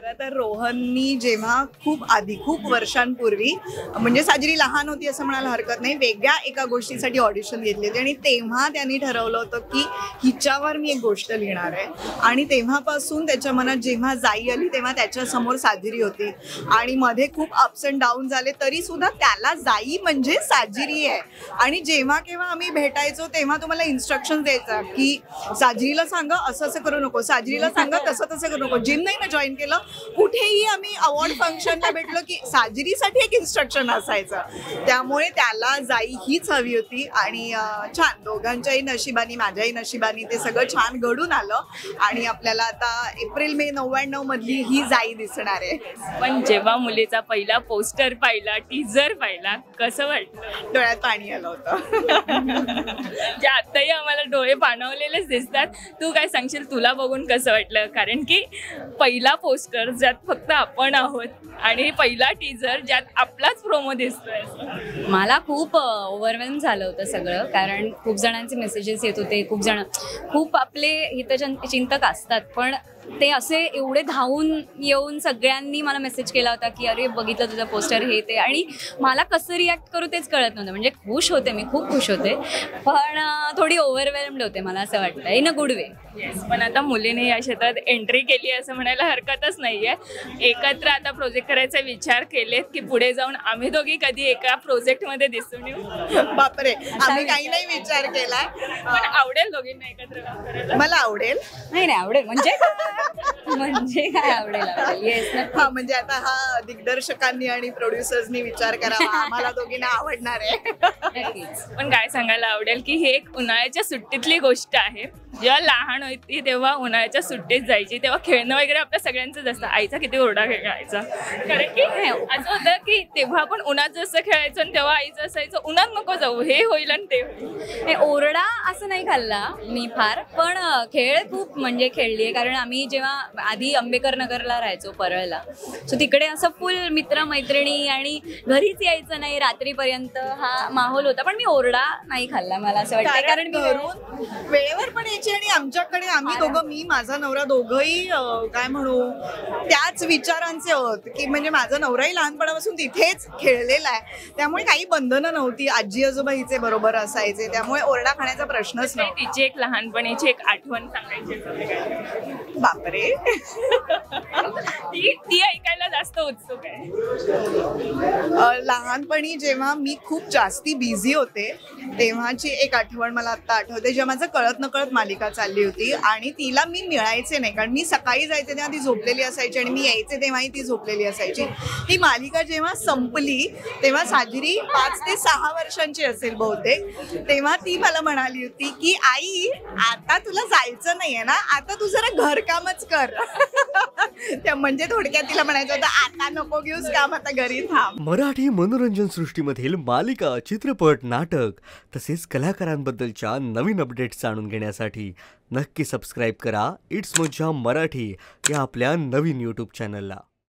खरं तर रोहननी जेव्हा खूप आधी खूप वर्षांपूर्वी म्हणजे साजरी लहान होती असं म्हणायला हरकत नाही, वेगळ्या एका गोष्टीसाठी ऑडिशन घेतली होती आणि तेव्हा त्यांनी ठरवलं होतं की हिच्यावर मी एक गोष्ट लिहिणार आहे. आणि तेव्हापासून त्याच्या मनात जेव्हा जाई आली तेव्हा त्याच्यासमोर साजरी होती आणि मध्ये खूप अप्स अँड डाऊन झाले तरी सुद्धा त्याला जाई म्हणजे साजरी आहे. आणि जेव्हा केव्हा आम्ही भेटायचो तेव्हा तुम्हाला इन्स्ट्रक्शन द्यायचा की साजरीला सांगा असं असं करू नको, साजरीला सांगा तसं तसं करू नको. जिम नाही ना जॉईन केलं, कुठेही आम्ही अवॉर्ड फंक्शनला भेटलो की साजरीसाठी एक इन्स्ट्रक्शन असायचं. त्यामुळे त्याला जाई हीच हवी होती आणि छान दोघांच्याही नशिबानी माझ्याही नशिबानी ते सगळं छान घडून आलं आणि आपल्याला आता एप्रिल मे 99 मधली ही जाई दिसणार आहे. पण जेव्हा मुलीचा पहिला पोस्टर पाहिला, टीजर पाहिला, कसं वाटलं? डोळ्यात पाणी आलं होतं. जे आताही आम्हाला डोळे पाणवलेलेच दिसतात. तू काय सांगशील, तुला बघून कसं वाटलं? कारण की पहिला पोस्टर ज्यात फक्त आपण आहोत आणि पहिला टीजर ज्यात आपलाच प्रोमो दिसतोय. मला खूप ओव्हरवेल्म झालं होतं सगळं, कारण खूप जणांचे मेसेजेस येत होते. खूप आपले हितचिंतक असतात, पण ते असे एवढे धावून येऊन सगळ्यांनी मला मेसेज केला होता की अरे बघितलं तुझं पोस्टर हे ते, आणि मला कसं रिॲक्ट करू तेच कळत नव्हतं. म्हणजे खुश होते, मी खूप खुश होते, पण थोडी ओव्हरवेल्म्ड होते मला असं वाटतं, in a good way. Yes, पण आता मुलीने या क्षेत्रात एंट्री केली असं म्हणायला हरकतच नाहीये. एकत्र आता प्रोजेक्ट करायचा विचार केलेत की पुढे जाऊन आम्ही दोघी कधी एका प्रोजेक्टमध्ये दिसून येऊ? बापरे, आम्ही काही नाही विचार केलाय, पण आवडेल दोघींना एकत्र काम करायला. मला आवडेल. नाही आवडेल म्हणजे म्हणजे काय आवडेल येस. हा म्हणजे आता हा दिग्दर्शकांनी आणि प्रोड्युसर्सनी विचार करावा, आम्हाला दोघींना आवडणार आहे. नक्कीच. पण काय सांगायला आवडेल की हे एक उन्हाळ्याच्या सुट्टीतली गोष्ट आहे. जेव्हा लहान होती तेव्हा उन्हाळ्याच्या सुट्टीत जायची, तेव्हा खेळणं वगैरे आपल्या सगळ्यांचंच असतं. आईचा किती ओरडा खेळायचा, कारण की असं होतं की तेव्हा आपण उन्हात जसं खेळायचं आणि तेव्हा आईचं असायचं उन्हात नको जाऊ, हे होईल आणि ते होईल. ओरडा असं नाही खाल्ला मी फार, पण खेळ खूप म्हणजे खेळली आहे. कारण आम्ही जेव्हा आधी आंबेकर नगरला राहायचो परळला, सो तिकडे असं फुल मित्र मैत्रिणी आणि घरीच यायचं नाही रात्रीपर्यंत हा माहोल होता. पण मी ओरडा नाही खाल्ला मला असं वाटतं, कारण घरून वेळेवर पण यायची आणि आमच्याकडे आम्ही दोघं, मी माझा नवरा दोघंही काय म्हणू त्याच विचारांचे आहोत की म्हणजे माझा नवराही लहानपणापासून तिथेच खेळलेला आहे, त्यामुळे काही बंधनं नव्हती. आजी आजोबा हिचे बरोबर असायचे, त्यामुळे ओरडा खाण्याचा प्रश्नच नाही. तिची एक लहानपणीची एक आठवण सांगायची. बापरे, ती ऐकायला जास्त उत्सुक आहे. लहानपणी जेव्हा मी खूप जास्ती बिझी होते तेव्हाची एक आठवण मला आता आठवते. जेव्हा माझं कळत नकळत मालिका चालली होती आणि तिला मी मिळायचे नाही, कारण मी सकाळी जायचे तेव्हा ती झोपलेली असायची आणि मी यायचे तेव्हाही ती झोपलेली असायची. ती मालिका जेव्हा संपली तेव्हा साजरी 5 ते 6 वर्षांची असेल बहुतेक, तेव्हा ती मला म्हणाली होती की आई आता तुला जायचं नाहीये ना, आता तू जरा घरकामच कर. त्या म्हणजे थोडक्यात तिला म्हणायचं होतं आता नको घेऊस काम, आता घरी थांब. मराठी मनोरंजन सृष्टीमधील मालिका, चित्रपट, नाटक तसेच कलाकारांबद्दलच्या नवीन अपडेट्स जाणून घेण्यासाठी नक्की सबस्क्राईब करा इट्स मज्जा मराठी या आपल्या नवीन यूट्यूब चॅनलला.